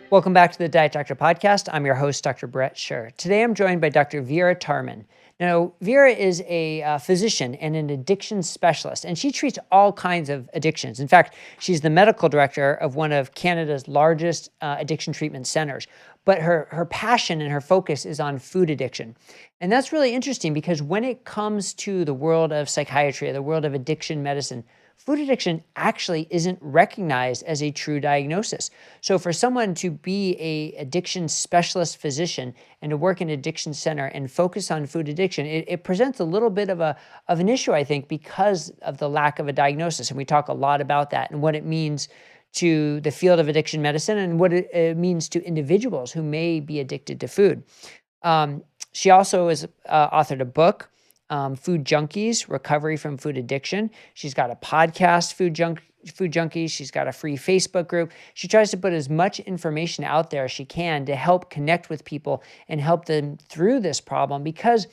Welcome back to the Diet Doctor Podcast. I'm your host, Dr. Brett Scher. Today I'm joined by Dr. Vera Tarman. Now, Vera is a physician and an addiction specialist, and she treats all kinds of addictions. In fact, she's the medical director of one of Canada's largest addiction treatment centers. But her passion and her focus is on food addiction. And that's really interesting because when it comes to the world of psychiatry, the world of addiction medicine, food addiction actually isn't recognized as a true diagnosis. So for someone to be a addiction specialist physician and to work in an addiction center and focus on food addiction, it presents a little bit of an issue, I think, because of the lack of a diagnosis. And we talk a lot about that and what it means to the field of addiction medicine and what it means to individuals who may be addicted to food. She also has authored a book, Food Junkies, Recovery from Food Addiction. She's got a podcast, Food Junkies. She's got a free Facebook group. She tries to put as much information out there as she can to help connect with people and help them through this problem because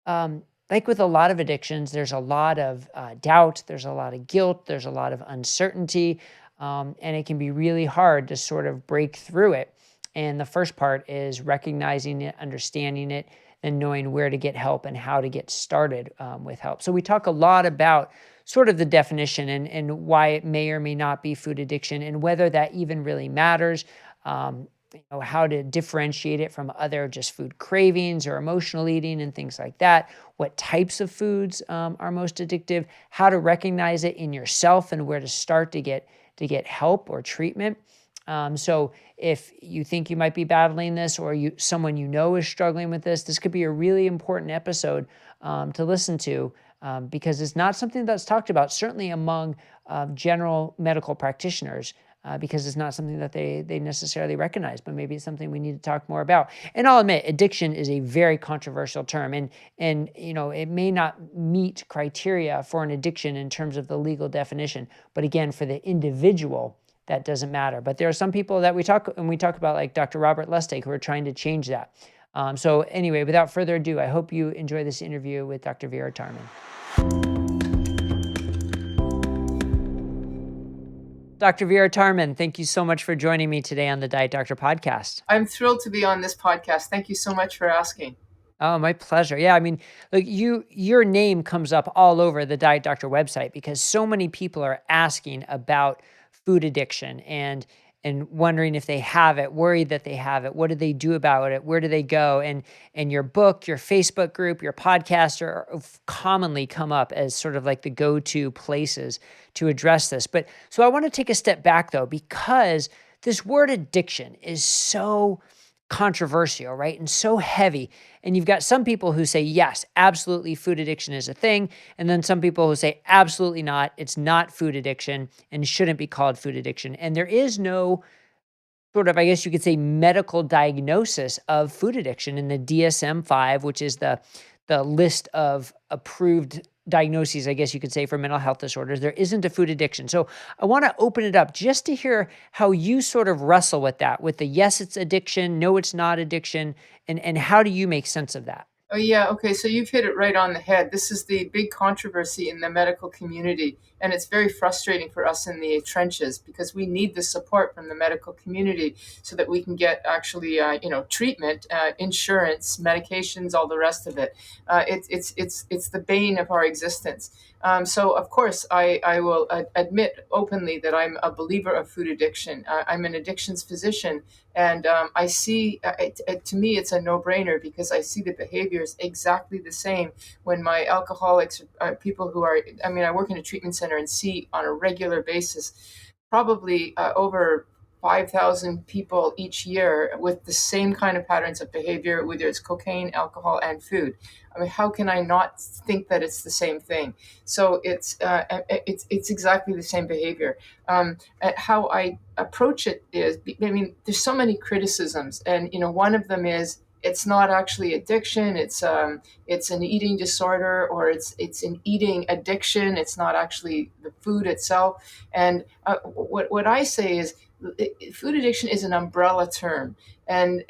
like with a lot of addictions, there's a lot of doubt, there's a lot of guilt, there's a lot of uncertainty, and it can be really hard to sort of break through it. And the first part is recognizing it, understanding it, and knowing where to get help and how to get started with help. So we talk a lot about sort of the definition and why it may or may not be food addiction and whether that even really matters, how to differentiate it from other just food cravings or emotional eating and things like that, what types of foods are most addictive, how to recognize it in yourself and where to start to get help or treatment. So if you think you might be battling this or someone you know is struggling with this could be a really important episode to listen to because it's not something that's talked about, certainly among general medical practitioners, because it's not something that they necessarily recognize, but maybe it's something we need to talk more about. And I'll admit, addiction is a very controversial term, and it may not meet criteria for an addiction in terms of the legal definition, but again, for the individual, that doesn't matter. But there are some people that we talk about, like Dr. Robert Lustig, who are trying to change that. So anyway, without further ado, I hope you enjoy this interview with Dr. Vera Tarman. Dr. Vera Tarman, thank you so much for joining me today on the Diet Doctor Podcast. I'm thrilled to be on this podcast. Thank you so much for asking. Oh, my pleasure. Yeah, I mean, like your name comes up all over the Diet Doctor website because so many people are asking about food addiction and wondering if they have it, worried that they have it. What do they do about it? Where do they go? And your book, your Facebook group, your podcast are commonly come up as sort of like the go-to places to address this. But so I want to take a step back though, because this word addiction is so controversial, right? And so heavy. And you've got some people who say, yes, absolutely, food addiction is a thing. And then some people who say, absolutely not, it's not food addiction and shouldn't be called food addiction. And there is no sort of, I guess you could say, medical diagnosis of food addiction in the DSM-5, which is the list of approved diagnoses, I guess you could say, for mental health disorders. There isn't a food addiction. So I want to open it up just to hear how you sort of wrestle with that, with the yes, it's addiction, no, it's not addiction, and how do you make sense of that? Oh, yeah. Okay. So you've hit it right on the head. This is the big controversy in the medical community. And it's very frustrating for us in the trenches because we need the support from the medical community so that we can get actually, treatment, insurance, medications, all the rest of it. It's the bane of our existence. So, of course, I will admit openly that I'm a believer of food addiction. I'm an addictions physician. And I see, to me, it's a no-brainer because I see the behaviors exactly the same when my alcoholics, people who are, I work in a treatment center and see on a regular basis, probably over 5,000 people each year with the same kind of patterns of behavior, whether it's cocaine, alcohol, and food. How can I not think that it's the same thing? So it's exactly the same behavior. How I approach it is, there's so many criticisms, and one of them is it's not actually addiction. It's an eating disorder, or it's an eating addiction. It's not actually the food itself. And what I say is, food addiction is an umbrella term, and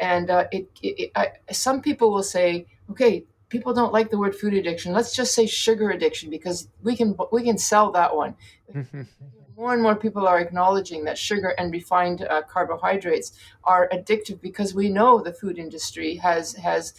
some people will say, okay, people don't like the word food addiction. Let's just say sugar addiction because we can sell that one. more and more people are acknowledging that sugar and refined carbohydrates are addictive, because we know the food industry has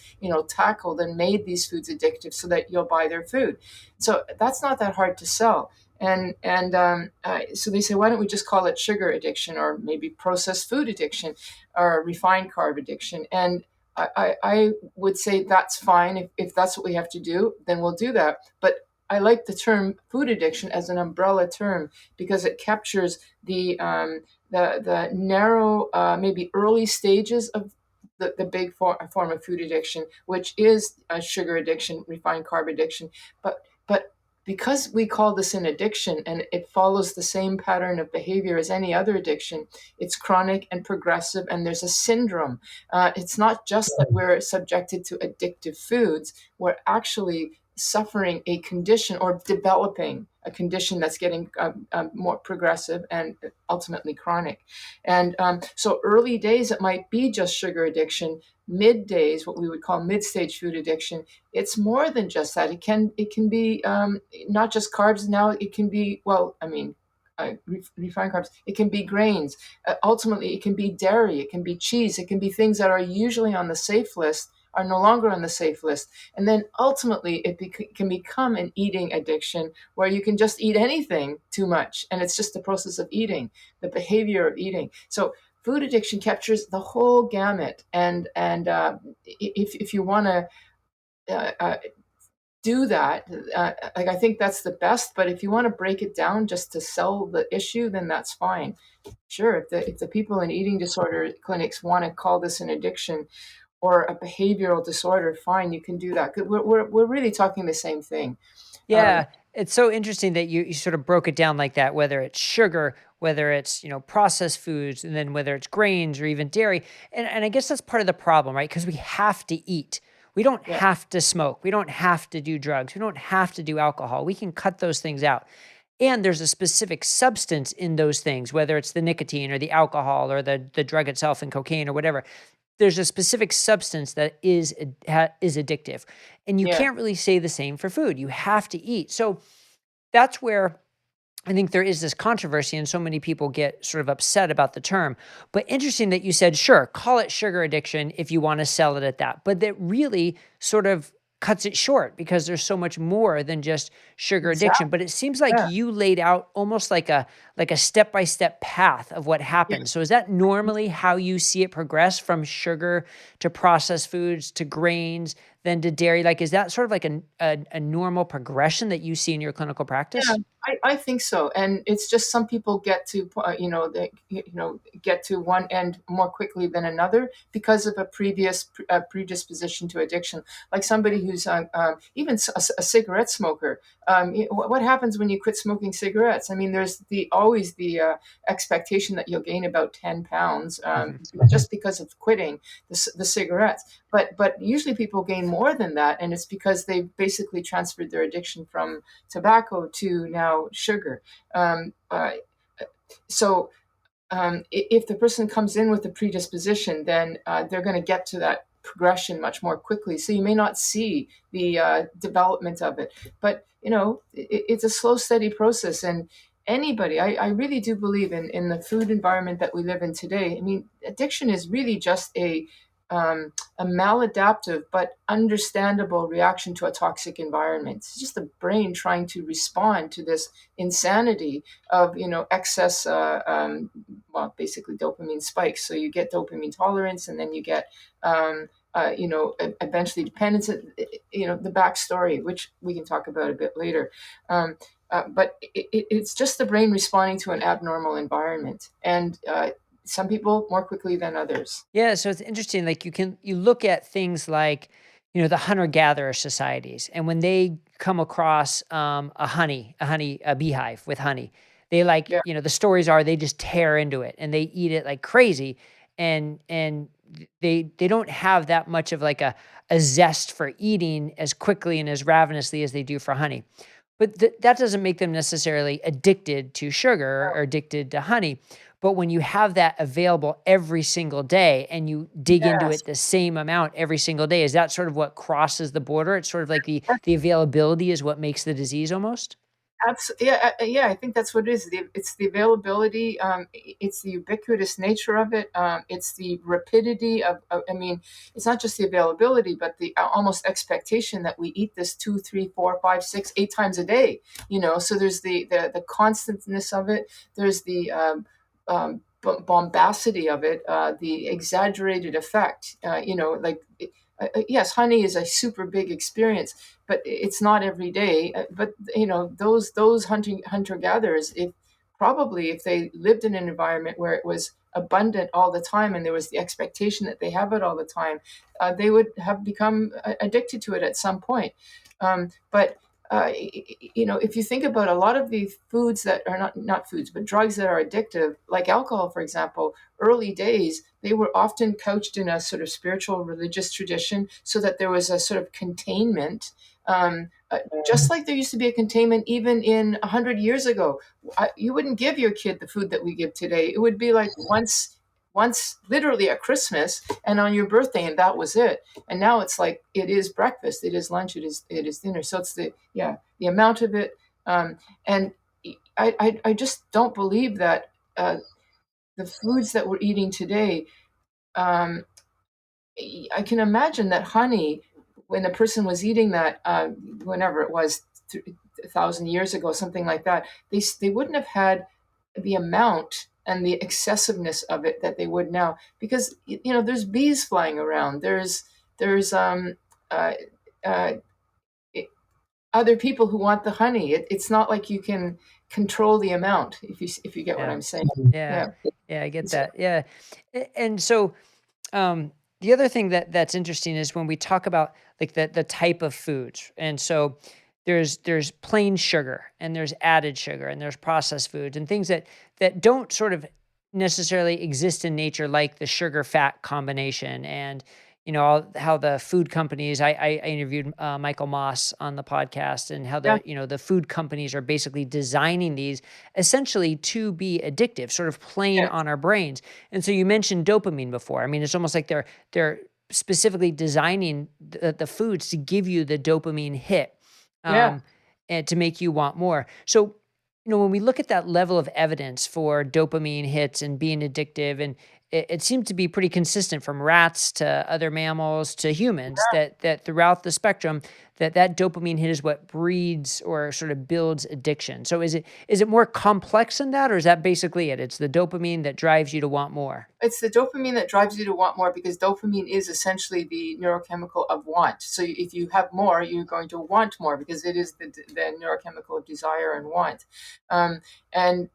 tackled and made these foods addictive so that you'll buy their food. So that's not that hard to sell. So they say, why don't we just call it sugar addiction, or maybe processed food addiction, or refined carb addiction? And I would say that's fine. If that's what we have to do, then we'll do that. But I like the term food addiction as an umbrella term, because it captures the narrow, maybe early stages of the big form of food addiction, which is a sugar addiction, refined carb addiction. But because we call this an addiction, and it follows the same pattern of behavior as any other addiction, it's chronic and progressive, and there's a syndrome. It's not just that we're subjected to addictive foods, we're actually suffering a condition, or developing a condition that's getting more progressive and ultimately chronic. And so early days, it might be just sugar addiction. Mid days, what we would call mid-stage food addiction, it's more than just that. It can be not just carbs. Now it can be, well, I mean, refined carbs. It can be grains. Ultimately, it can be dairy. It can be cheese. It can be things that are usually on the safe list are no longer on the safe list. And then ultimately, it can become an eating addiction, where you can just eat anything too much, and it's just the process of eating, the behavior of eating. So food addiction captures the whole gamut. And if you want to do that, like, I think that's the best. But if you want to break it down just to sell the issue, then that's fine. Sure, if the people in eating disorder clinics want to call this an addiction or a behavioral disorder, fine, you can do that. 'Cause we're really talking the same thing. Um, Yeah, it's so interesting that you sort of broke it down like that, whether it's sugar, whether it's, processed foods, and then whether it's grains or even dairy. And I guess that's part of the problem, right? Because we have to eat. We don't yeah, have to smoke. We don't have to do drugs. We don't have to do alcohol. We can cut those things out. And there's a specific substance in those things, whether it's the nicotine or the alcohol or the drug itself and cocaine or whatever. There's a specific substance that is addictive, and you yeah, can't really say the same for food. You have to eat. So that's where I think there is this controversy, and so many people get sort of upset about the term. But interesting that you said, sure, call it sugar addiction if you want to sell it at that. But that really sort of cuts it short, because there's so much more than just sugar addiction. exactly. But it seems like Yeah, you laid out almost like a step-by-step path of what yeah. happens. So is that normally how you see it progress, from sugar to processed foods to grains, then to dairy? Like, is that sort of like a normal progression that you see in your clinical Yeah, practice? I think so. And it's just some people get to, they, get to one end more quickly than another because of a previous predisposition to addiction. Like somebody who's even a cigarette smoker. What happens when you quit smoking cigarettes? I mean, there's always the expectation that you'll gain about 10 pounds, Mhm. just because of quitting the cigarettes. But usually people gain more than that, and it's because they've basically transferred their addiction from tobacco to now sugar. Um, uh, so if the person comes in with a predisposition, then they're going to get to that progression much more quickly. So you may not see the development of it, but it's a slow, steady process. And anybody, I really do believe in the food environment that we live in today. I mean, addiction is really just a maladaptive but understandable reaction to a toxic environment. It's just the brain trying to respond to this insanity of excess, well, basically dopamine spikes. So you get dopamine tolerance, and then you get eventually dependence. The backstory, which we can talk about a bit later. But it's just the brain responding to an abnormal environment, and some people more quickly than others. Yeah, so it's interesting. Like, you look at things like, the hunter-gatherer societies, and when they come across a beehive with honey, they like, Yeah. the stories are they just tear into it and they eat it like crazy, and they don't have that much of like a zest for eating as quickly and as ravenously as they do for honey. But that doesn't make them necessarily addicted to sugar or addicted to honey. But when you have that available every single day and you dig into Yes. it the same amount every single day, is that sort of what crosses the border? It's sort of like the availability is what makes the disease almost? Yeah, I think that's what it is. It's the availability. It's the ubiquitous nature of it. It's the rapidity I mean, it's not just the availability, but the almost expectation that we eat this 2, 3, 4, 5, 6, 8 times a day. So there's the constantness of it. There's the bombacity of it, the exaggerated effect. Yes, honey is a super big experience, but it's not every day. But those hunter gatherers, if they lived in an environment where it was abundant all the time and there was the expectation that they have it all the time, they would have become addicted to it at some point. But if you think about a lot of the foods that are not foods, but drugs that are addictive, like alcohol, for example, early days, they were often couched in a sort of spiritual religious tradition so that there was a sort of containment. Just like there used to be a containment even in 100 years ago. You wouldn't give your kid the food that we give today. It would be like once literally at Christmas and on your birthday, and that was it. And now it's like it is breakfast, it is lunch, it is dinner. So it's the amount of it. And I just don't believe that the foods that we're eating today. um, I can imagine that honey, when a person was eating that, whenever it was, 1,000 years ago, something like that, they wouldn't have had the amount and the excessiveness of it that they would now, because there's bees flying around. There's uh, uh, other people who want the honey. It's not like you can control the amount, if you get what Yeah. I'm saying. Yeah. Yeah. Yeah, I get So, that. Yeah. And so the other thing that's interesting is when we talk about like the type of foods. And so there's plain sugar and there's added sugar and there's processed foods and things that don't sort of necessarily exist in nature, like the sugar fat combination. And how the food companies, I interviewed Michael Moss on the podcast, and how yeah, the food companies are basically designing these essentially to be addictive, sort of playing yeah, on our brains. And so you mentioned dopamine before. I mean, it's almost like they're specifically designing the foods to give you the dopamine hit, yeah. um, and to make you want more. So, when we look at that level of evidence for dopamine hits and being addictive, and it seemed to be pretty consistent from rats to other mammals to humans, that throughout the spectrum, that dopamine hit is what breeds or sort of builds addiction. So is it more complex than that, or is that basically it? It's the dopamine that drives you to want more. It's the dopamine that drives you to want more, because dopamine is essentially the neurochemical of want. So if you have more, you're going to want more, because it is the neurochemical of desire and want. Um, and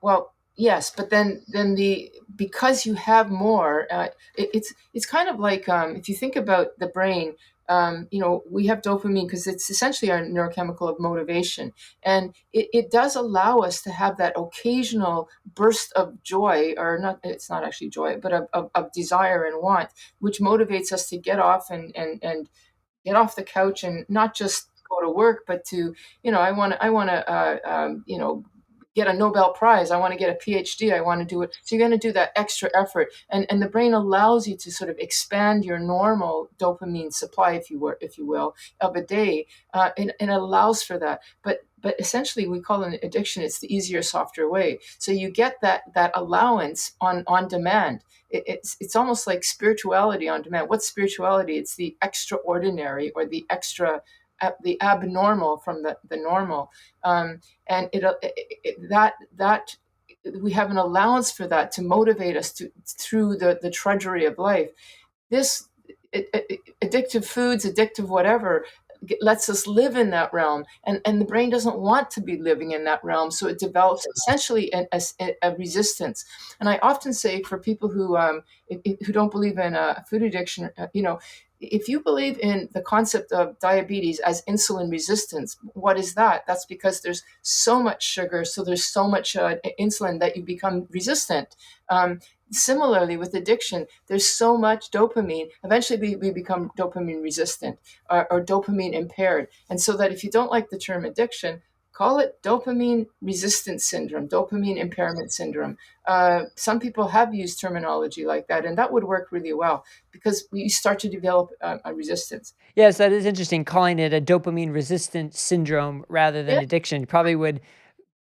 well, yes, but then the because you have more, it's kind of like, if you think about the brain. We have dopamine because it's essentially our neurochemical of motivation, and it does allow us to have that occasional burst of joy, or not, it's not actually joy, but of desire and want, which motivates us to get off and get off the couch and not just go to work, but to, I want to get a Nobel Prize. I want to get a PhD. I want to do it. So you're going to do that extra effort, and the brain allows you to sort of expand your normal dopamine supply, if you will, of a day, and it allows for that. But essentially, we call it an addiction. It's the easier, softer way. So you get that allowance on demand. It's almost like spirituality on demand. What's spirituality? It's the extraordinary, or the abnormal from the normal. And that we have an allowance for that to motivate us through the trudgery of life. This addictive foods, addictive whatever, lets us live in that realm, and the brain doesn't want to be living in that realm, so it develops essentially a resistance. And I often say, for people who don't believe in food addiction, if you believe in the concept of diabetes as insulin resistance, what is that? That's because there's so much sugar, so there's so much insulin that you become resistant. Similarly, with addiction, there's so much dopamine. Eventually, we become dopamine resistant, or dopamine impaired. And so that, if you don't like the term addiction, call it dopamine resistance syndrome, dopamine impairment syndrome. Some people have used terminology like that, and that would work really well because you start to develop a resistance. Yes, that is interesting. Calling it a dopamine resistant syndrome rather than Yeah, addiction probably would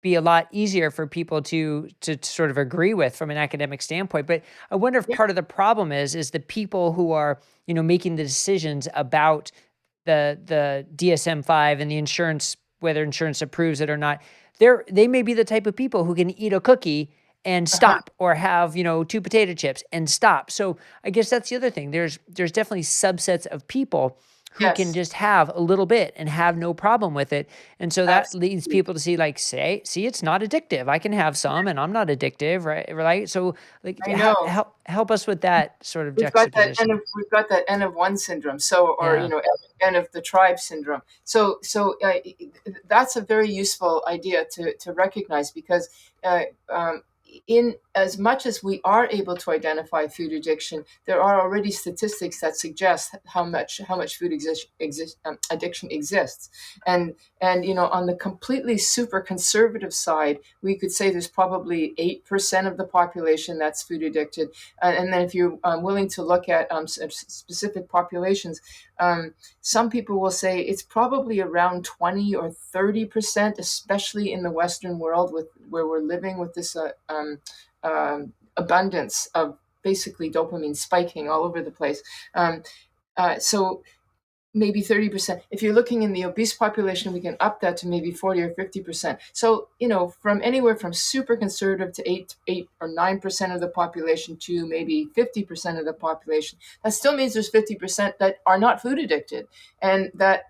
be a lot easier for people to sort of agree with from an academic standpoint. But I wonder if yeah, part of the problem is the people who are, making the decisions about the DSM-5 and the insurance, whether insurance approves it or not. They may be the type of people who can eat a cookie and uh-huh. stop, or have, two potato chips and stop. So I guess that's the other thing. There's definitely subsets of people who can Yes, just have a little bit and have no problem with it. And so that leads absolutely. people to see, like, see, it's not addictive. I can have some and I'm not addictive, right? Right. So, like, I know. help us with that sort of We've got that juxtaposition. we've got that N of one syndrome. So, or Yeah. N of the tribe syndrome. So that's a very useful idea to recognize because uh, um, in as much as we are able to identify food addiction, there are already statistics that suggest how much food addiction exists, and on the completely super conservative side, we could say there's probably 8% of the population that's food addicted, and then if you're willing to look at specific populations, some people will say it's probably around 20 or 30%, especially in the Western world where we're living with this abundance of basically dopamine spiking all over the place. So maybe 30%. If you're looking in the obese population, we can up that to maybe 40 or 50%. So, from anywhere from super conservative to 8 or 9% of the population to maybe 50% of the population, that still means there's 50% that are not food addicted, and that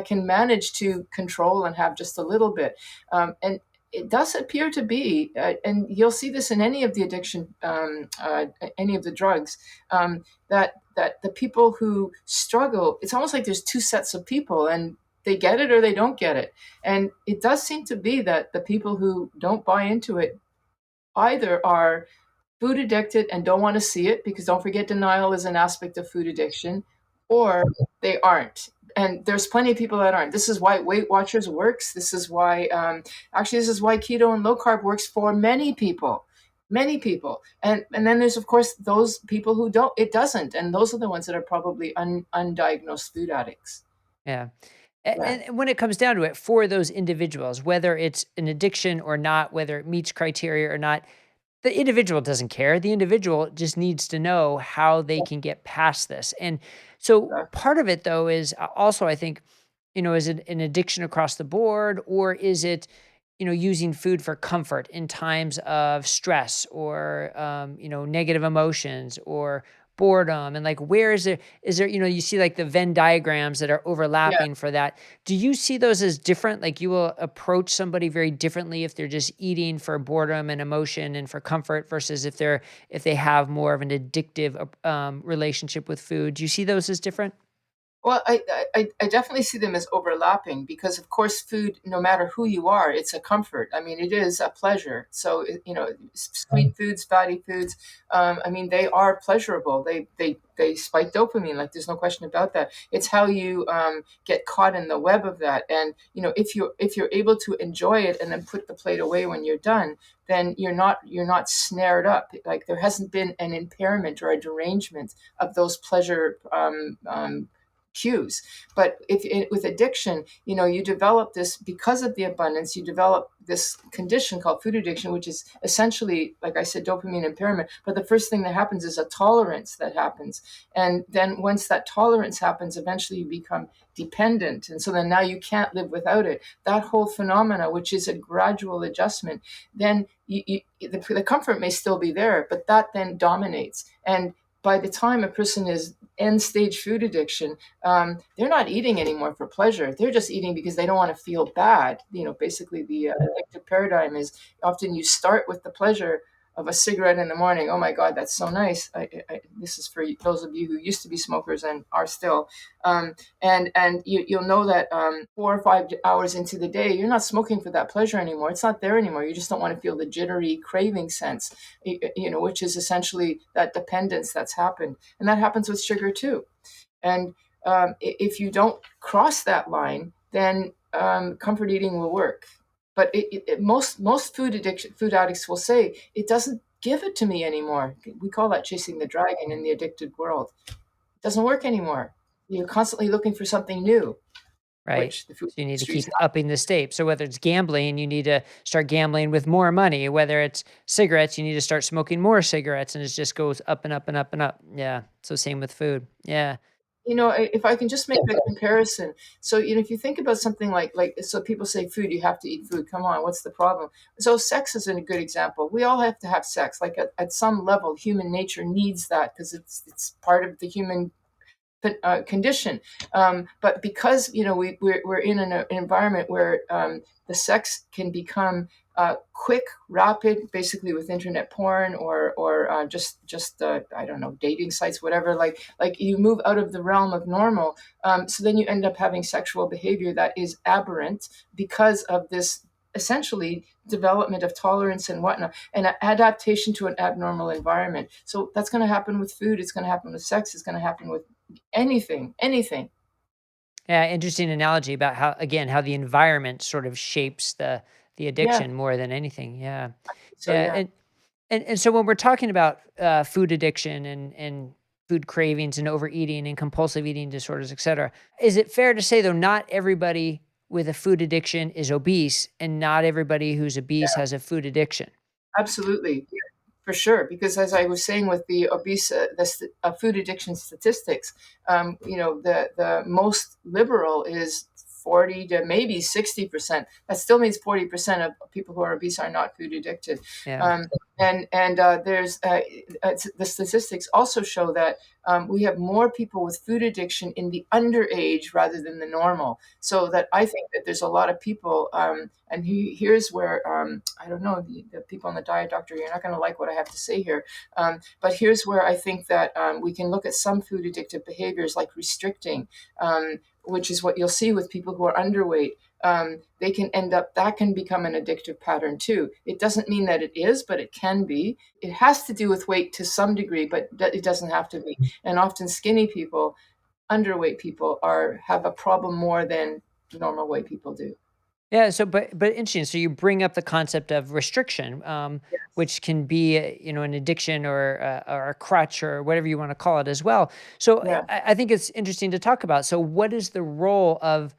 can manage to control and have just a little bit. And it does appear to be, and you'll see this in any of the addiction, any of the drugs, that the people who struggle, it's almost like there's two sets of people, and they get it or they don't get it. And it does seem to be that the people who don't buy into it either are food addicted and don't want to see it, because don't forget, denial is an aspect of food addiction, or they aren't. And there's plenty of people that aren't. This is why Weight Watchers works. This is why keto and low carb works for many people. Many people. And then there's, of course, those people who don't, it doesn't. And those are the ones that are probably undiagnosed food addicts. Yeah. Yeah. And when it comes down to it, for those individuals, whether it's an addiction or not, whether it meets criteria or not, the individual doesn't care. The individual just needs to know how they can get past this. And so Yeah. part of it, though, is also, I think, is it an addiction across the board, or is it, using food for comfort in times of stress, or, negative emotions, or boredom? And, like, where is there, you see, like, the Venn diagrams that are Yeah. overlapping for that. Do you see those as different? Like, you will approach somebody very differently if they're just eating for boredom and emotion and for comfort, versus if they have more of an addictive relationship with food. Do you see those as different? Well, I definitely see them as overlapping because, of course, food, no matter who you are, it's a comfort. I mean, it is a pleasure. So, sweet foods, fatty foods, I mean, they are pleasurable. They spike dopamine, like there's no question about that. It's how you get caught in the web of that. And, if you're able to enjoy it and then put the plate away when you're done, then you're not snared up. Like there hasn't been an impairment or a derangement of those pleasure cues. But with addiction, you develop this because of the abundance. You develop this condition called food addiction, which is essentially, like I said, dopamine impairment. But the first thing that happens is a tolerance that happens, and then once that tolerance happens, eventually you become dependent, and so then now you can't live without it. That whole phenomena, which is a gradual adjustment, then the comfort may still be there, but that then dominates. And by the time a person is end stage food addiction, they're not eating anymore for pleasure. They're just eating because they don't want to feel bad. Basically, the addictive paradigm is often you start with the pleasure of a cigarette in the morning. Oh my God, that's so nice. This is for those of you who used to be smokers and are still. And you'll know that 4 or 5 hours into the day, you're not smoking for that pleasure anymore. It's not there anymore. You just don't want to feel the jittery craving sense, which is essentially that dependence that's happened. And that happens with sugar too. And if you don't cross that line, then comfort eating will work. But most food addicts will say it doesn't give it to me anymore. We call that chasing the dragon in the addicted world. It doesn't work anymore. You're constantly looking for something new, Right. which the food So you need to industry is keep upping the stakes. So whether it's gambling, you need to start gambling with more money. Whether it's cigarettes, you need to start smoking more cigarettes, and it just goes up and up and up and up. Yeah. So same with food. Yeah. if I can just make a comparison. So, if you think about something so people say food, you have to eat food. Come on, what's the problem? So sex is a good example. We all have to have sex. Like at some level, human nature needs that because it's part of the human condition. But because we're in an environment where the sex can become quick, rapid, basically with internet porn or just I don't know, dating sites, whatever. Like you move out of the realm of normal, so then you end up having sexual behavior that is aberrant because of this essentially development of tolerance and whatnot and adaptation to an abnormal environment. So that's going to happen with food. It's going to happen with sex. It's going to happen with anything. Yeah. Interesting analogy about how the environment sort of shapes the Yeah. addiction more than anything. Yeah. So Yeah. yeah, And so when we're talking about food addiction and food cravings and overeating and compulsive eating disorders, et cetera, is it fair to say though not everybody with a food addiction is obese and not everybody who's obese yeah, has a food addiction? absolutely. For sure, because as I was saying with the food addiction statistics, the most liberal is 40 to maybe 60%. That still means 40% of people who are obese are not food addicted. Yeah. Um, and the statistics also show that we have more people with food addiction in the underage rather than the normal. So that I think that there's a lot of people, and here's where I don't know, the people on the diet doctor, you're not going to like what I have to say here, but here's where I think that we can look at some food addictive behaviors like restricting, which is what you'll see with people who are underweight. They can end up, that can become an addictive pattern too. It doesn't mean that it is, but it can be. It has to do with weight to some degree, but it doesn't have to be. And often skinny people, underweight people have a problem more than normal weight people do. Yeah. So, but interesting. So you bring up the concept of restriction, Yes. which can be an addiction or a crutch or whatever you want to call it as well. So Yeah. I think it's interesting to talk about. So what is the role of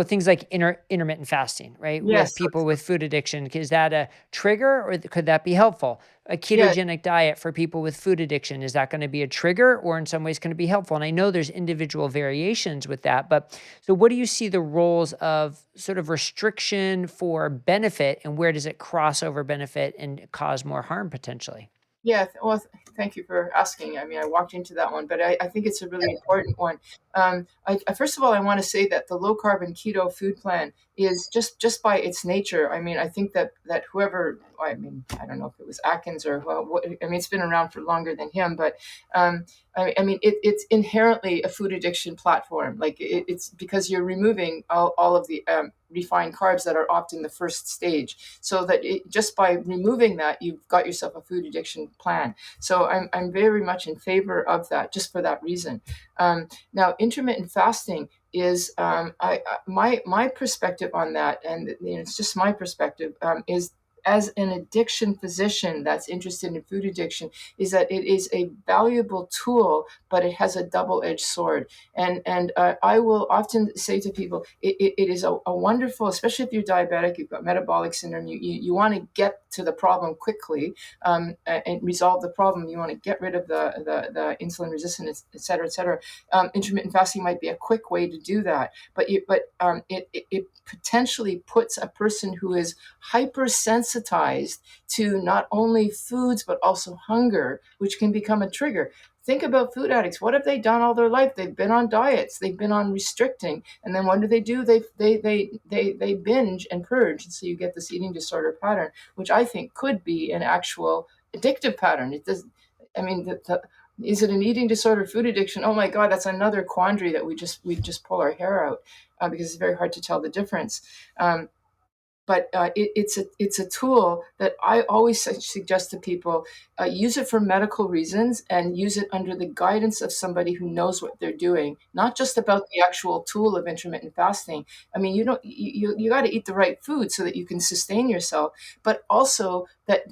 things like intermittent fasting, right? With Yes. people with food addiction, is that a trigger or could that be helpful? A Yeah. ketogenic diet for people with food addiction, is that going to be a trigger or in some ways going to be helpful? And I know there's individual variations with that, but so what do you see the roles of sort of restriction for benefit and where does it cross over benefit and cause more harm potentially? Yeah, well, thank you for asking. I mean, I walked into that one, but I think it's a really important one. First of all, I want to say that the low carb and keto food plan is just by its nature. I mean, I think that whoever, I mean, I don't know if it was Atkins or I mean, it's been around for longer than him, but I mean, it's inherently a food addiction platform. Like it's because you're removing all of the refined carbs that are often the first stage, so that just by removing that, you've got yourself a food addiction plan. So I'm very much in favor of that, just for that reason. Now, intermittent fasting is my perspective on that, and it's just my perspective, is as an addiction physician that's interested in food addiction, is that it is a valuable tool, but it has a double-edged sword. And I will often say to people, it is a wonderful, especially if you're diabetic, you've got metabolic syndrome, you want to get to the problem quickly, and resolve the problem. You want to get rid of the insulin resistance, et cetera, et cetera. Intermittent fasting might be a quick way to do that, but it potentially puts a person who is hypersensitized to not only foods but also hunger, which can become a trigger. Think about food addicts. What have they done all their life? They've been on diets. They've been on restricting, and then what do? They binge and purge, and so you get this eating disorder pattern, which I think could be an actual addictive pattern. It does. I mean, is it an eating disorder, food addiction? Oh my God, that's another quandary that we just pull our hair out, because it's very hard to tell the difference. Um, but it's a tool that I always suggest to people, use it for medical reasons and use it under the guidance of somebody who knows what they're doing, not just about the actual tool of intermittent fasting. I mean, you got to eat the right food so that you can sustain yourself, but also that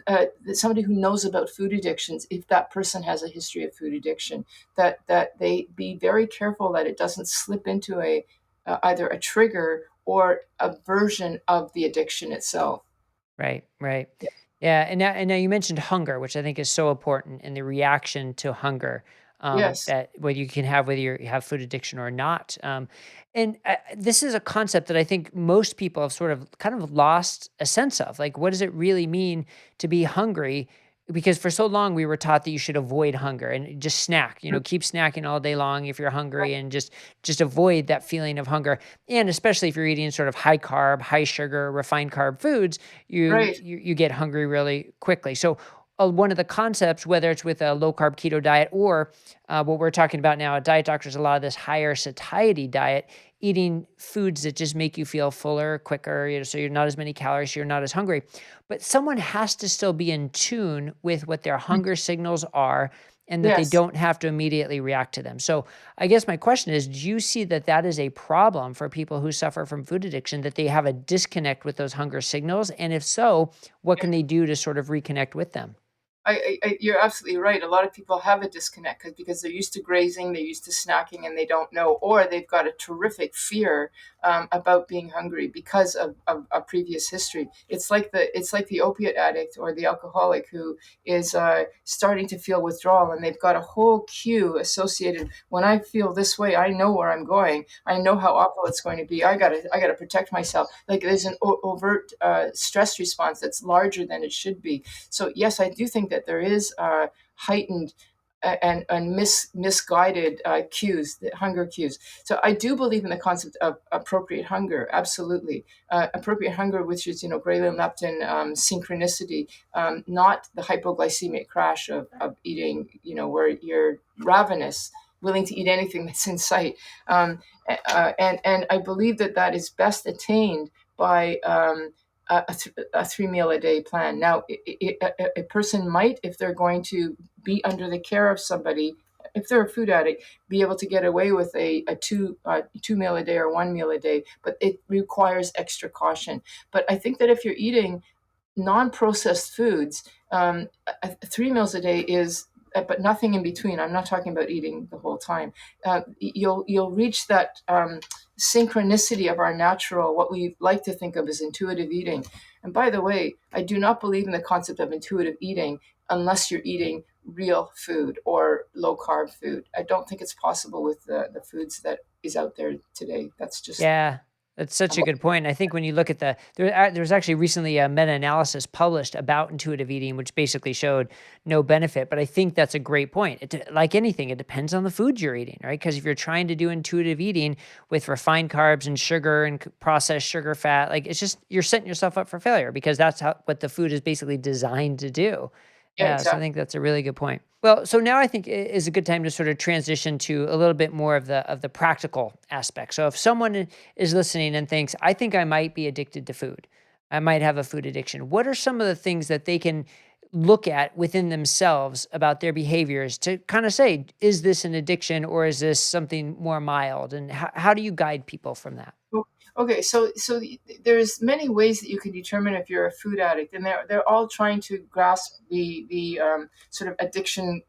somebody who knows about food addictions, if that person has a history of food addiction, that they be very careful that it doesn't slip into either a trigger or a version of the addiction itself. Right, right. Yeah, and now you mentioned hunger, which I think is so important, and the reaction to hunger, Yes. that what you can have whether you have food addiction or not. And this is a concept that I think most people have sort of kind of lost a sense of. Like, what does it really mean to be hungry? Because for so long we were taught that you should avoid hunger and just snack, keep snacking all day long if you're hungry, and just avoid that feeling of hunger. And especially if you're eating sort of high carb, high sugar, refined carb foods, you Right. you, you get hungry really quickly. So one of the concepts, whether it's with a low carb keto diet or what we're talking about now at Diet Doctors, a lot of this higher satiety diet, eating foods that just make you feel fuller quicker, so you're not as many calories, you're not as hungry. But someone has to still be in tune with what their hunger signals are, and that they Yes. don't have to immediately react to them. So I guess my question is, do you see that that is a problem for people who suffer from food addiction, that they have a disconnect with those hunger signals? And if so, what can they do to sort of reconnect with them? You're absolutely right. A lot of people have a disconnect because they're used to grazing, they're used to snacking, and they don't know, or they've got a terrific fear about being hungry because of a previous history. It's like the opiate addict or the alcoholic who is starting to feel withdrawal, and they've got a whole cue associated. When I feel this way, I know where I'm going. I know how awful it's going to be. I gotta protect myself. Like there's an overt stress response that's larger than it should be. So yes, I do think that there is heightened and misguided cues, the hunger cues. So I do believe in the concept of appropriate hunger. Absolutely, appropriate hunger, which is ghrelin, leptin, synchronicity, not the hypoglycemic crash of eating. Where you're ravenous, willing to eat anything that's in sight. And I believe that is best attained by a 3 meal a day plan. Now, a person might, if they're going to be under the care of somebody, if they're a food addict, be able to get away with a two meal a day or 1 meal a day, but it requires extra caution. But I think that if you're eating non-processed foods, 3 meals a day is, but nothing in between. I'm not talking about eating the whole time. You'll reach that synchronicity of our natural, what we like to think of as intuitive eating. And by the way, I do not believe in the concept of intuitive eating unless you're eating real food or low carb food. I don't think it's possible with the foods that is out there today. That's just, Yeah, that's such a good point. I think when you look at there was actually recently a meta-analysis published about intuitive eating, which basically showed no benefit. But I think that's a great point. Like anything, it depends on the food you're eating, right? Because if you're trying to do intuitive eating with refined carbs and sugar and processed sugar fat, like it's just you're setting yourself up for failure, because that's what the food is basically designed to do. yeah, Yeah, so I exactly. think that's a really good point. Well, so now I think is a good time to sort of transition to a little bit more of the practical aspect. So if someone is listening and thinks, I think I might be addicted to food, I might have a food addiction, what are some of the things that they can look at within themselves about their behaviors to kind of say, is this an addiction or is this something more mild? And how do you guide people from that? Okay, so there's many ways that you can determine if you're a food addict, and they're all trying to grasp the sort of addiction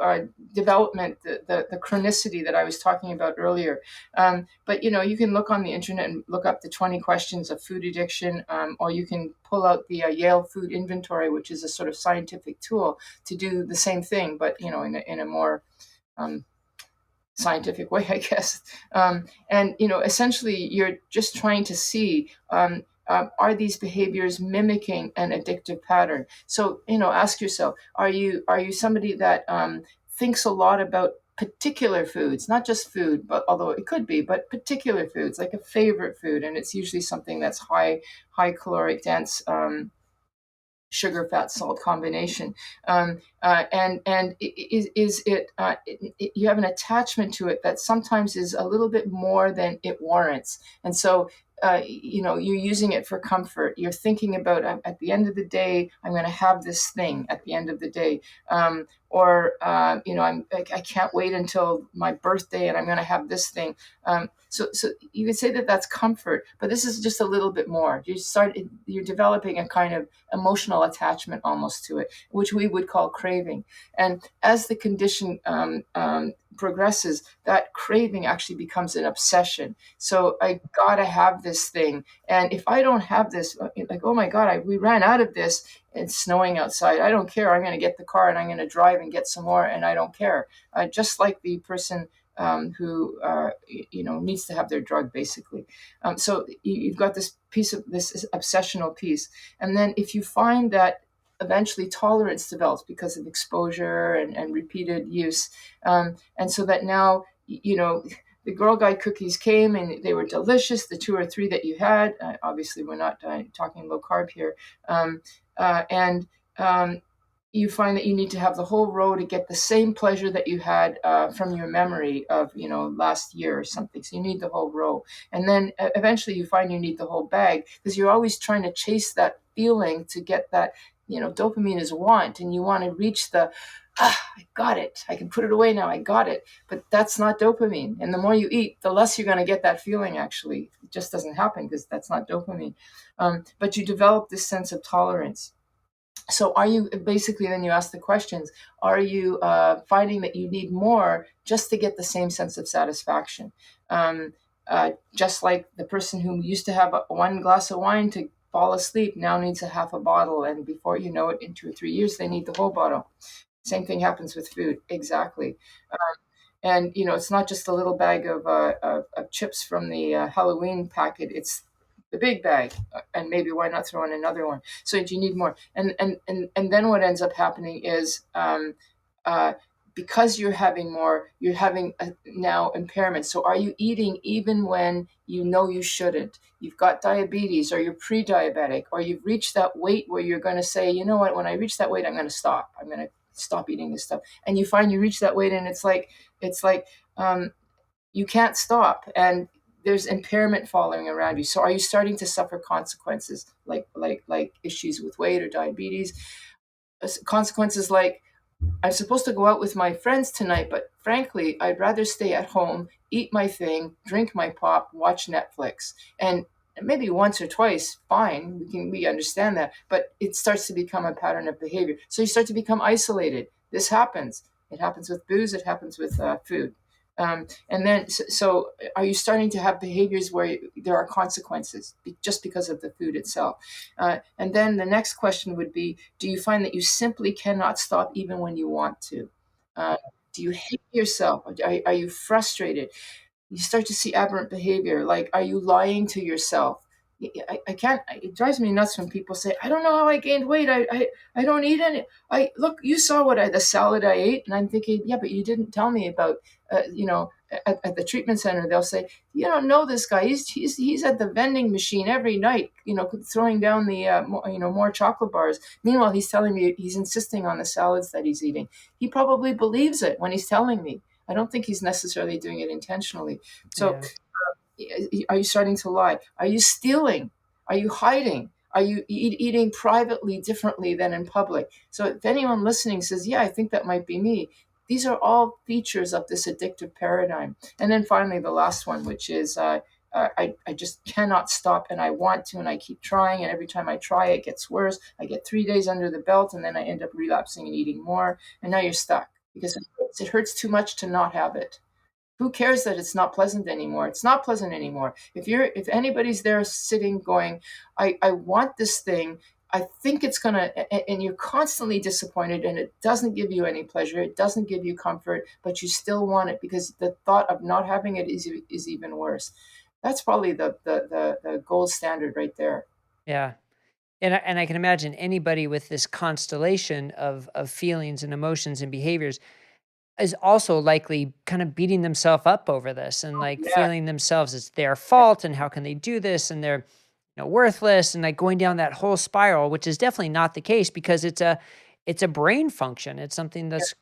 uh, development, the chronicity that I was talking about earlier. But you can look on the internet and look up the 20 questions of food addiction, or you can pull out the Yale Food Inventory, which is a sort of scientific tool to do the same thing, but in a more um, scientific way, I guess. And essentially, you're just trying to see, are these behaviors mimicking an addictive pattern? So ask yourself: Are you somebody that thinks a lot about particular foods, not just food, but although it could be, but particular foods, like a favorite food, and it's usually something that's high caloric, dense. Sugar, fat, salt combination, and is it, you have an attachment to it that sometimes is a little bit more than it warrants, and so you're using it for comfort. You're thinking about, at the end of the day, I'm going to have this thing at the end of the day. I can't wait until my birthday and I'm going to have this thing. So you could say that that's comfort, but this is just a little bit more. You're developing a kind of emotional attachment almost to it, which we would call craving. And as the condition progresses, that craving actually becomes an obsession. So I gotta have this thing, and if I don't have this, like, oh my God, we ran out of this. It's snowing outside. I don't care. I'm going to get the car and I'm going to drive and get some more, and I don't care. Just like the person who needs to have their drug, basically. So you've got this piece of this obsessional piece, and then if you find that eventually tolerance develops because of exposure and repeated use, and so that now the Girl Guide cookies came and they were delicious. The 2 or 3 that you had, obviously we're not talking low carb here, and you find that you need to have the whole row to get the same pleasure that you had from your memory of last year or something. So you need the whole row, and then eventually you find you need the whole bag because you're always trying to chase that feeling to get that. Dopamine is want, and you want to reach the I got it. I can put it away now. I got it. But that's not dopamine. And the more you eat, the less you're going to get that feeling, actually. It just doesn't happen because that's not dopamine. But you develop this sense of tolerance. So are you basically, then you ask the questions, are you finding that you need more just to get the same sense of satisfaction? Just like the person who used to have one glass of wine to fall asleep now needs a half a bottle. And before you know it, in 2 or 3 years, they need the whole bottle. Same thing happens with food. Exactly. And it's not just a little bag of chips from the Halloween packet. It's the big bag, and maybe why not throw in another one? So you need more. And then what ends up happening is because you're having more, you're having now impairment. So are you eating even when you know you shouldn't? You've got diabetes, or you're pre-diabetic, or you've reached that weight where you're going to say, you know what, when I reach that weight, I'm going to stop. I'm going to stop eating this stuff. And you find you reach that weight, and it's like you can't stop, and there's impairment following around you. So are you starting to suffer consequences like issues with weight or diabetes? Consequences like, I'm supposed to go out with my friends tonight, but frankly, I'd rather stay at home, eat my thing, drink my pop, watch Netflix. And maybe once or twice, fine, we understand that, but it starts to become a pattern of behavior. So you start to become isolated. This happens. It happens with booze. It happens with food. And then, so are you starting to have behaviors where there are consequences just because of the food itself? And then the next question would be, do you find that you simply cannot stop even when you want to? Do you hate yourself? Are you frustrated? You start to see aberrant behavior. Like, are you lying to yourself? I can't, it drives me nuts when people say, I don't know how I gained weight. I don't eat any. Look, you saw the salad I ate. And I'm thinking, yeah, but you didn't tell me about, at the treatment center, they'll say, you don't know this guy. He's at the vending machine every night, throwing down the, more chocolate bars. Meanwhile, he's telling me, he's insisting on the salads that he's eating. He probably believes it when he's telling me. I don't think he's necessarily doing it intentionally. So are you starting to lie? Are you stealing? Are you hiding? Are you eating privately differently than in public? So if anyone listening says, yeah, I think that might be me, these are all features of this addictive paradigm. And then finally, the last one, which is I just cannot stop, and I want to, and I keep trying, and every time I try, it gets worse. I get 3 days under the belt, and then I end up relapsing and eating more, and now you're stuck because it hurts too much to not have it. Who cares that it's not pleasant anymore? It's not pleasant anymore. If anybody's there sitting going, I want this thing, I think it's gonna, and you're constantly disappointed, and it doesn't give you any pleasure, it doesn't give you comfort, but you still want it because the thought of not having it is even worse. That's probably the gold standard right there. Yeah. And I can imagine anybody with this constellation of feelings and emotions and behaviors is also likely kind of beating themselves up over this and like Yeah, feeling themselves it's their fault and how can they do this and they're worthless and like going down that whole spiral, which is definitely not the case because it's a brain function. It's something that's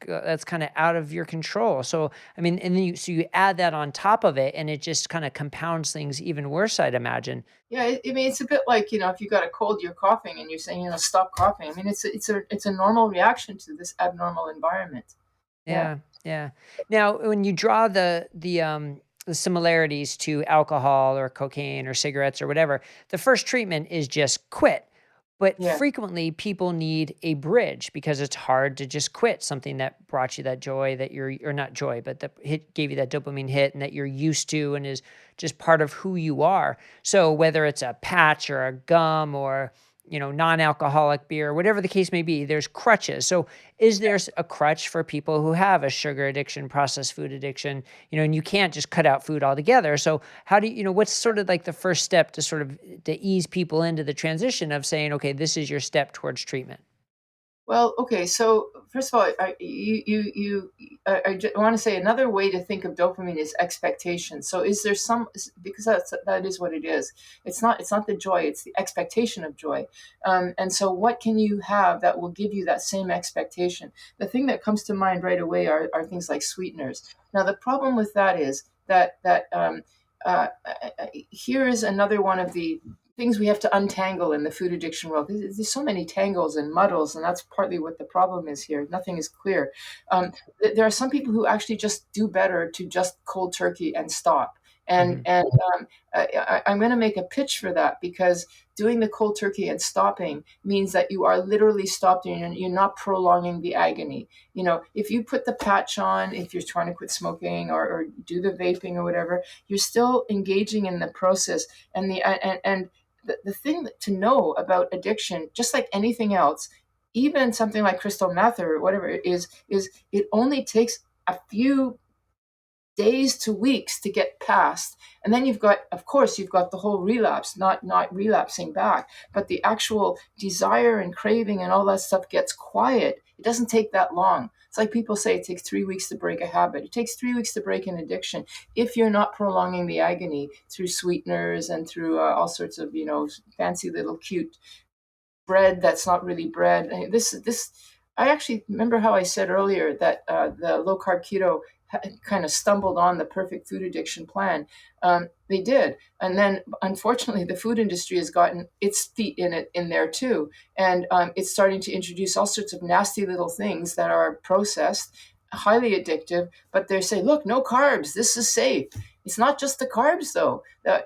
kind of out of your control. So, I mean, and then you add that on top of it, and it just kind of compounds things even worse, I'd imagine. Yeah, I mean, it's a bit like, if you got a cold, you're coughing, and you're saying, stop coughing. I mean, it's a normal reaction to this abnormal environment. Yeah, Yeah, yeah. Now, when you draw the similarities to alcohol or cocaine or cigarettes or whatever, the first treatment is just quit. But yeah, frequently, people need a bridge because it's hard to just quit something that brought you that joy that you're, or not joy, but that gave you that dopamine hit and that you're used to and is just part of who you are. So whether it's a patch or a gum or non-alcoholic beer, whatever the case may be, there's crutches. So is there a crutch for people who have a sugar addiction, processed food addiction, and you can't just cut out food altogether? So how do what's sort of like the first step to sort of to ease people into the transition of saying, okay, this is your step towards treatment? Well, okay. So first of all, I want to say another way to think of dopamine is expectation. So is there because that is what it is. It's not the joy. It's the expectation of joy. And so what can you have that will give you that same expectation? The thing that comes to mind right away are things like sweeteners. Now the problem with that is that here is another one of the things we have to untangle in the food addiction world. There's so many tangles and muddles, and that's partly what the problem is here. Nothing is clear. There are some people who actually just do better to just cold turkey and stop. And Hmm. and I'm going to make a pitch for that, because doing the cold turkey and stopping means that you are literally stopping and you're not prolonging the agony. If you put the patch on, if you're trying to quit smoking or do the vaping or whatever, you're still engaging in the process. And the thing to know about addiction, just like anything else, even something like crystal meth or whatever, is it only takes a few days to weeks to get past, and then you've got the whole relapse, not relapsing back, but the actual desire and craving and all that stuff gets quiet. It doesn't take that long. It's like people say it takes 3 weeks to break a habit. It takes 3 weeks to break an addiction if you're not prolonging the agony through sweeteners and through all sorts of fancy little cute bread that's not really bread. This I actually remember how I said earlier that the low carb keto kind of stumbled on the perfect food addiction plan. They did, and then unfortunately, the food industry has gotten its feet in there too, and it's starting to introduce all sorts of nasty little things that are processed, highly addictive. But they say, look, no carbs. This is safe. It's not just the carbs, though. So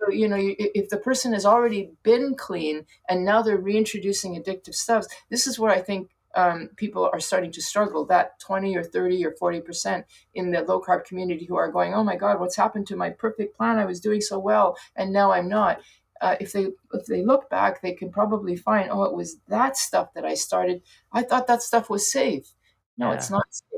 if the person has already been clean and now they're reintroducing addictive stuffs, this is where I think people are starting to struggle. That 20 or 30 or 40% in the low carb community who are going, oh my God, what's happened to my perfect plan? I was doing so well, and now I'm not. If they look back, they can probably find, oh, it was that stuff that I started. I thought that stuff was safe. No, it's Yeah. not safe.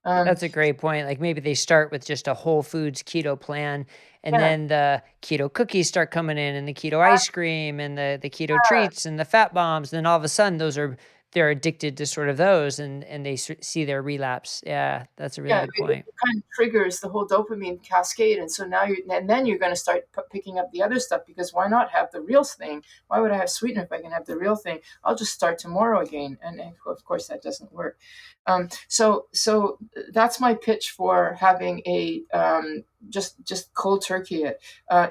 Um, That's a great point. Like maybe they start with just a whole foods keto plan, and yeah, then the keto cookies start coming in, and the keto ice cream, and the keto treats, and the fat bombs. And then all of a sudden, they're addicted to sort of those, and they see their relapse. Yeah, that's a really yeah, good it point. kind of triggers the whole dopamine cascade, and so then you're going to start picking up the other stuff, because why not have the real thing? Why would I have sweetener if I can have the real thing? I'll just start tomorrow again, and of course that doesn't work. So that's my pitch for having a just cold turkey it.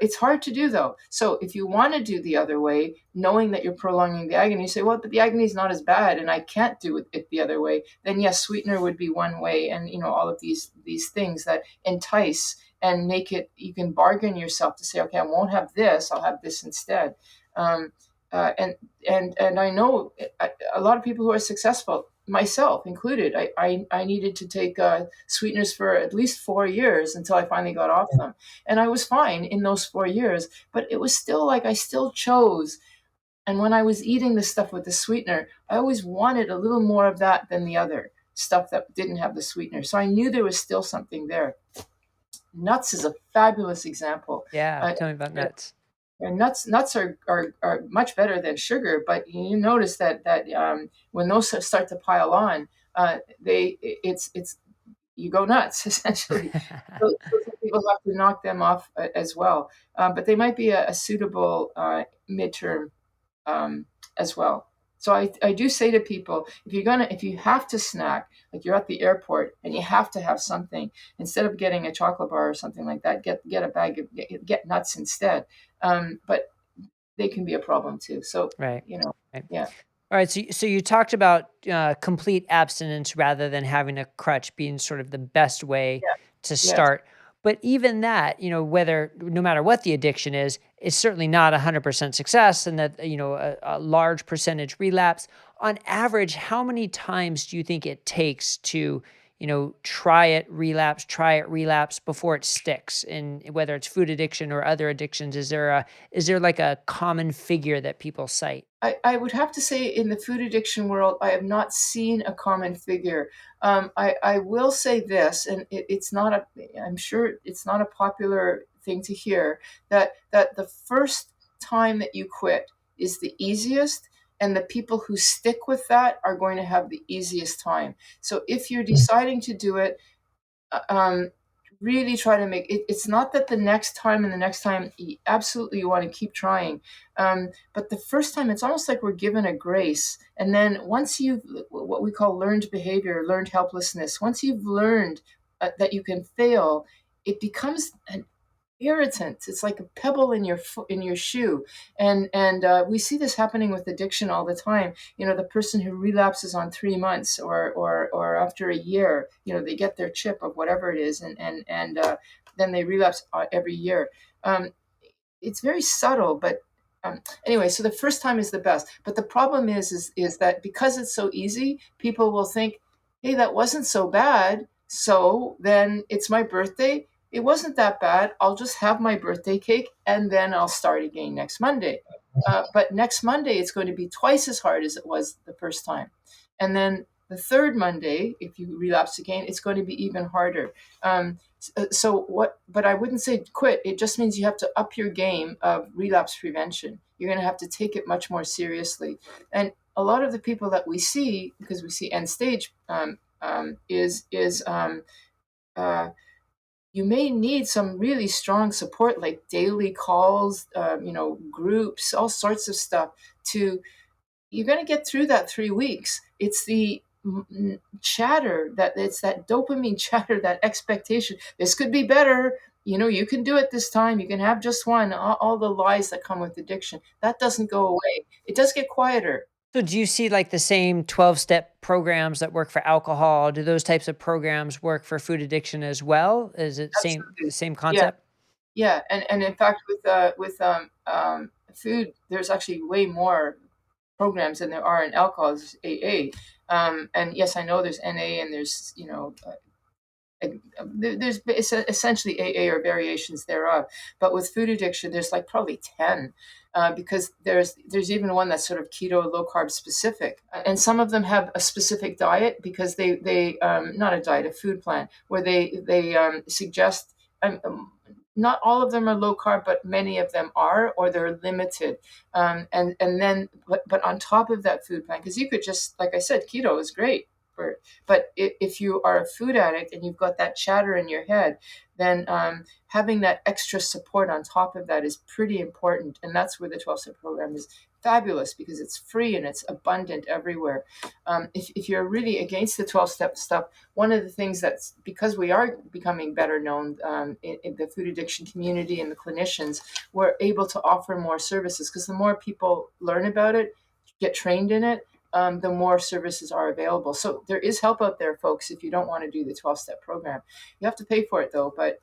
It's hard to do though. So if you want to do the other way, knowing that you're prolonging the agony, you say, well, but the agony is not as bad, and I can't do it the other way. Then yes, sweetener would be one way, and all of these things that entice and make it. You can bargain yourself to say, okay, I won't have this. I'll have this instead. Um, uh, and and I know a lot of people who are successful, myself included. I needed to take sweeteners for at least 4 years until I finally got off them, and I was fine in those 4 years. But it was still like I still chose. And when I was eating the stuff with the sweetener, I always wanted a little more of that than the other stuff that didn't have the sweetener. So I knew there was still something there. Nuts is a fabulous example. Yeah, Uh, tell me about nuts. and nuts are much better than sugar, but you notice that when those start to pile on, they it's you go nuts essentially. So some people have to knock them off as well, but they might be a suitable midterm as well. So I do say to people, if you have to snack, like you're at the airport and you have to have something, instead of getting a chocolate bar or something like that, get a bag of get nuts instead. But they can be a problem too. So Right. you know, Right. yeah, All right. So you talked about complete abstinence rather than having a crutch being sort of the best way yeah, to yes. start. But even that, whether no matter what the addiction is, it's certainly not 100% success, and that a large percentage relapse. On average, how many times do you think it takes to try it, relapse before it sticks? And whether it's food addiction or other addictions, is there like a common figure that people cite? I would have to say in the food addiction world, I have not seen a common figure. I will say this, and it's not I'm sure it's not a popular thing to hear, that the first time that you quit is the easiest, and the people who stick with that are going to have the easiest time. So if you're deciding to do it, um, really try to make it. It's not that the next time and the next time, absolutely you want to keep trying, but the first time it's almost like we're given a grace. And then once you've what we call learned behavior, learned helplessness, once you've learned that you can fail, it becomes an irritant. It's like a pebble in your foot, in your shoe, and we see this happening with addiction all the time. The person who relapses on 3 months or after a year, they get their chip of whatever it is, and then they relapse every year. Um, it's very subtle, but anyway, so the first time is the best. But the problem is that because it's so easy, people will think, "Hey, that wasn't so bad. So then it's my birthday. It wasn't that bad. I'll just have my birthday cake and then I'll start again next Monday." But next Monday, it's going to be twice as hard as it was the first time. And then the third Monday, if you relapse again, it's going to be even harder. So what? But I wouldn't say quit. It just means you have to up your game of relapse prevention. You're going to have to take it much more seriously. And a lot of the people that we see, because we see end stage, is uh, you may need some really strong support, like daily calls, groups, all sorts of stuff. To You're going to get through that 3 weeks. It's the chatter, that it's that dopamine chatter, that expectation. This could be better. You can do it this time. You can have just one. All the lies that come with addiction. That doesn't go away. It does get quieter. So do you see like the same 12-step programs that work for alcohol? Do those types of programs work for food addiction as well? Is it Absolutely. same Yeah. concept? Yeah. And in fact, with food, there's actually way more programs than there are in alcohol. There's AA. And yes, I know there's NA, and there's there's essentially AA or variations thereof. But with food addiction, there's like probably 10, because there's even one that's sort of keto, low carb specific, and some of them have a specific diet because they not a diet, a food plan where they suggest. Not all of them are low carb, but many of them are, or they're limited. And then, but on top of that food plan, because you could just, like I said, keto is great, but if you are a food addict and you've got that chatter in your head, then having that extra support on top of that is pretty important. And that's where the 12-step program is fabulous, because it's free and it's abundant everywhere. If you're really against the 12-step stuff, one of the things that's, because we are becoming better known in the food addiction community and the clinicians, we're able to offer more services, because the more people learn about it, get trained in it, the more services are available. So there is help out there, folks, if you don't want to do the 12-step program. You have to pay for it, though, but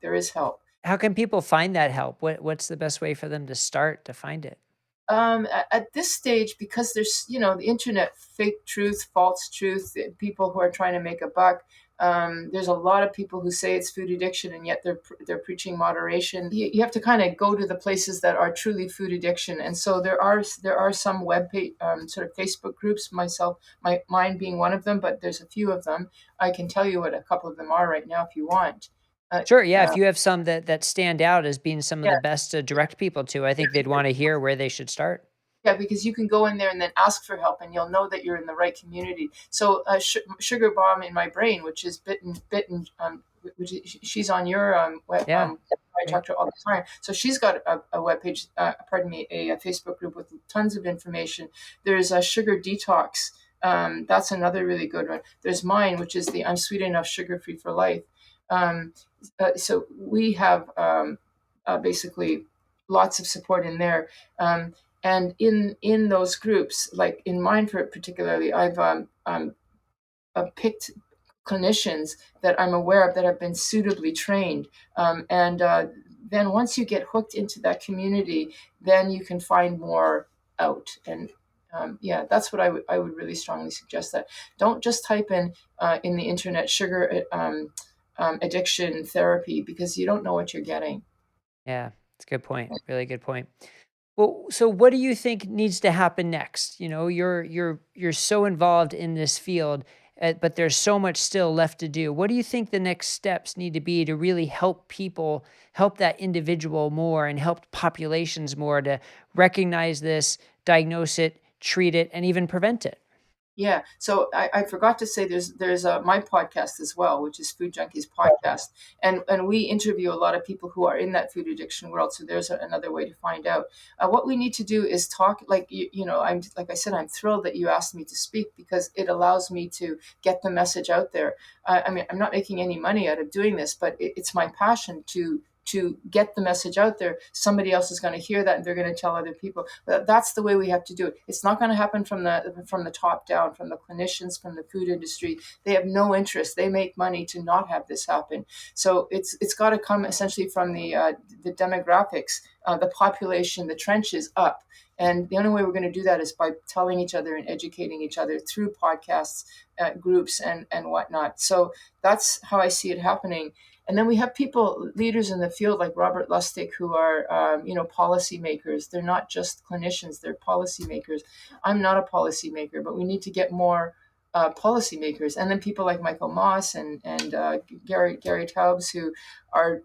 there is help. How can people find that help? What's the best way for them to start to find it? At this stage, because there's, the internet, fake truth, false truth, people who are trying to make a buck. There's a lot of people who say it's food addiction, and yet they're preaching moderation. You have to kind of go to the places that are truly food addiction, and so there are some web page, sort of Facebook groups. Mine being one of them, but there's a few of them. I can tell you what a couple of them are right now if you want. Uh, Sure, yeah, uh, if you have some that stand out as being some of yeah, the best to direct people to, I think they'd wanna hear where they should start. Yeah, because you can go in there and then ask for help, and you'll know that you're in the right community. So, Sugar Bomb in My Brain, which is bitten, which she's on your Yeah. Great. talk to her all the time. So she's got a webpage, a Facebook group with tons of information. There's a sugar detox. That's another really good one. There's mine, which is the I'm Sweet Enough Sugar Free for Life. Um, so we have basically lots of support in there. And in those groups, like in mine for particularly, I've picked clinicians that I'm aware of that have been suitably trained. And then once you get hooked into that community, then you can find more out. And yeah, that's what I would really strongly suggest. That don't just type in the internet sugar addiction therapy, because you don't know what you're getting. Yeah, it's a good point. Really good point. Well, so what do you think needs to happen next? You're so involved in this field, but there's so much still left to do. What do you think the next steps need to be to really help people, help that individual more, and help populations more to recognize this, diagnose it, treat it, and even prevent it? Yeah. So I forgot to say there's my podcast as well, which is Food Junkies Podcast, and we interview a lot of people who are in that food addiction world. So there's another way to find out. What we need to do is talk. Like I'm like I said, I'm thrilled that you asked me to speak, because it allows me to get the message out there. I mean, I'm not making any money out of doing this, but it's my passion to get the message out there. Somebody else is going to hear that, and they're going to tell other people. That's the way we have to do it. It's not going to happen from the top down, from the clinicians, from the food industry. They have no interest. They make money to not have this happen. So it's got to come essentially from the demographics, the population, the trenches up. And the only way we're going to do that is by telling each other and educating each other through podcasts, groups, and whatnot. So that's how I see it happening. And then we have people, leaders in the field like Robert Lustig, who are, policymakers. They're not just clinicians, they're policymakers. I'm not a policymaker, but we need to get more policymakers. And then people like Michael Moss and Gary Taubes, who are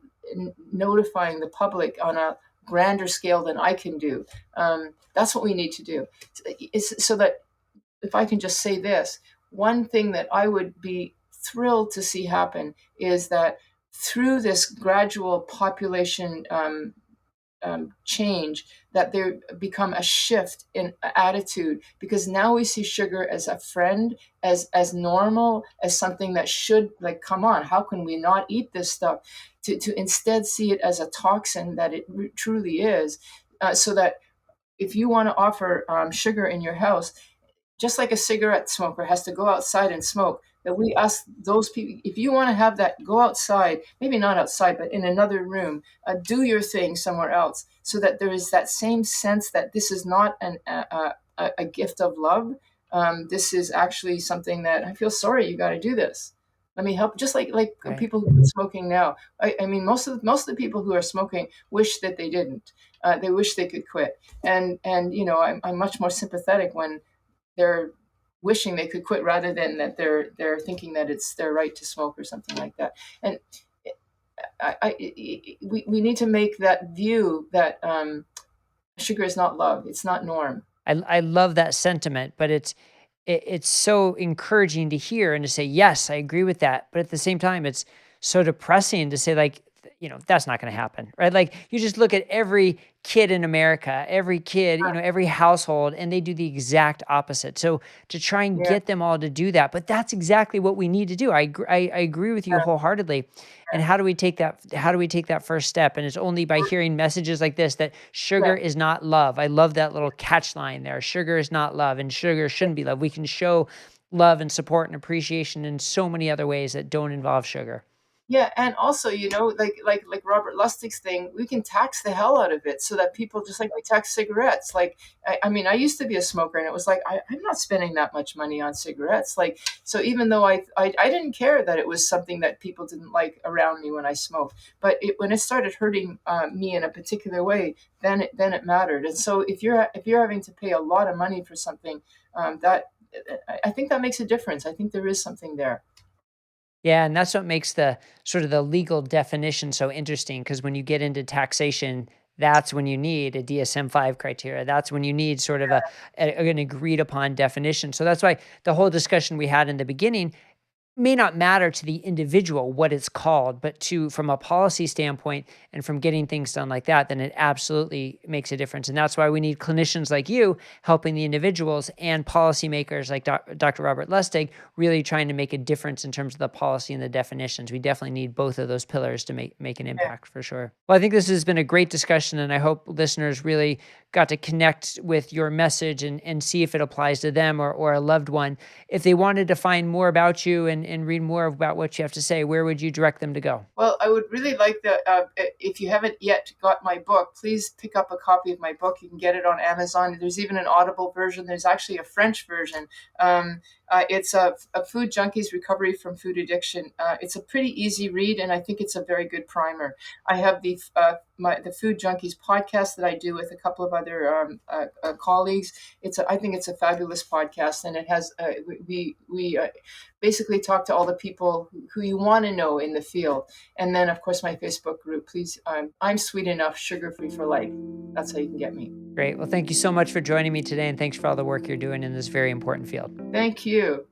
notifying the public on a grander scale than I can do. That's what we need to do. So that, if I can just say this, one thing that I would be thrilled to see happen is that through this gradual population change, that there become a shift in attitude, because now we see sugar as a friend, as normal, as something that should, like, come on, how can we not eat this stuff, to instead see it as a toxin that it truly is, so that if you want to offer sugar in your house, just like a cigarette smoker has to go outside and smoke, that we ask those people, if you want to have that, go outside, maybe not outside, but in another room, do your thing somewhere else, so that there is that same sense that this is not a gift of love. This is actually something that I feel sorry you got to do this. Let me help. Just like Right. people who are smoking now. I mean, most of the people who are smoking wish that they didn't. They wish they could quit. And I'm much more sympathetic when they're wishing they could quit, rather than that they're thinking that it's their right to smoke or something like that. And we need to make that view that sugar is not love. It's not norm. I love that sentiment, but it's so encouraging to hear and to say, yes, I agree with that. But at the same time, it's so depressing to say, like, that's not going to happen, right? Like, you just look at every kid in America, every kid, every household, and they do the exact opposite. So to try and Yeah, get them all to do that, but that's exactly what we need to do. I agree with you yeah, wholeheartedly. And how do we take that? How do we take that first step? And it's only by hearing messages like this, that yeah. sugar is not love. I love that little catch line there. Sugar is not love, and sugar shouldn't be love. We can show love and support and appreciation in so many other ways that don't involve sugar. Yeah, and also, like Robert Lustig's thing, we can tax the hell out of it, so that people, just like we tax cigarettes. Like, I mean, I used to be a smoker, and it was like I'm not spending that much money on cigarettes. Like, so even though I didn't care that it was something that people didn't like around me when I smoked, but when it started hurting me in a particular way, then it mattered. And so if you're having to pay a lot of money for something, that I think that makes a difference. I think there is something there. Yeah, and that's what makes the sort of the legal definition so interesting, because when you get into taxation, that's when you need a DSM-5 criteria. That's when you need sort of an agreed upon definition. So that's why the whole discussion we had in the beginning, may not matter to the individual what it's called, but from a policy standpoint and from getting things done like that, then it absolutely makes a difference. And that's why we need clinicians like you helping the individuals and policymakers like Dr. Robert Lustig really trying to make a difference in terms of the policy and the definitions. We definitely need both of those pillars to make an Yeah. impact for sure. Well, I think this has been a great discussion, and I hope listeners really got to connect with your message and see if it applies to them or a loved one. If they wanted to find more about you and read more about what you have to say, where would you direct them to go? Well, I would really like if you haven't yet got my book, please pick up a copy of my book. You can get it on Amazon. There's even an Audible version. There's actually a French version. It's a Food Junkies Recovery from Food Addiction. It's a pretty easy read, and I think it's a very good primer. I have the Food Junkies podcast that I do with a couple of other colleagues. I think it's a fabulous podcast, and it has we basically talk to all the people who you want to know in the field. And then, of course, my Facebook group. Please, I'm Sweet Enough, Sugar Free for Life. That's how you can get me. Great. Well, thank you so much for joining me today, and thanks for all the work you're doing in this very important field. Thank you.